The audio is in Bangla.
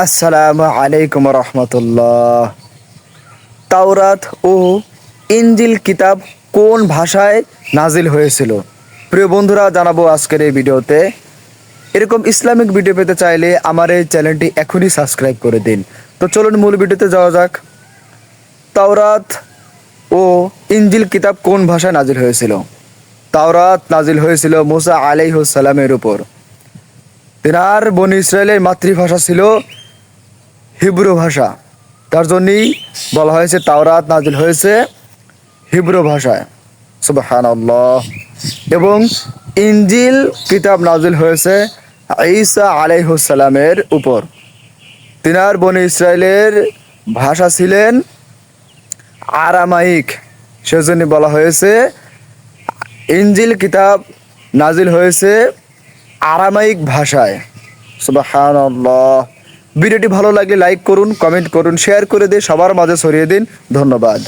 আসসালামু আলাইকুম রহমতুল্লাহ। তাওরাত ও ইনজিল কিতাব কোন ভাষায় নাজিল হয়েছিল? প্রিয় বন্ধুরা, জানাবো আজকের এই ভিডিওতে। এরকম ইসলামিক ভিডিও পেতে চাইলে আমার এই চ্যানেলটি এখনই সাবস্ক্রাইব করে দিন। তো চলুন মূল ভিডিওতে যাওয়া যাক। তাওরাত ও ইনজিল কিতাব কোন ভাষায় নাজিল হয়েছিল? তাওরাত নাজিল হয়েছিল মুসা আলাইহিস সালামের উপর। তেনার বনি ইসরায়েলের মাতৃভাষা ছিল হিব্রু ভাষা, তার জন্যই বলা হয়েছে তাওরাত নাজিল হয়েছে হিব্রু ভাষায়। সুবহানাল্লাহ। এবং ইনজিল কিতাব নাজিল হয়েছে ঈসা আলাইহিস সালামের উপর। তিনার বনি ইসরায়েলের ভাষা ছিলেন আরামাইক, সেজন্য বলা হয়েছে ইনজিল কিতাব নাজিল হয়েছে আরামাইক ভাষায়। সুবহানাল্লাহ। ভিডিওটি ভালো লাগলে লাইক করুন, কমেন্ট করুন, শেয়ার করে দিয়ে সবার মাঝে ছড়িয়ে দিন। ধন্যবাদ।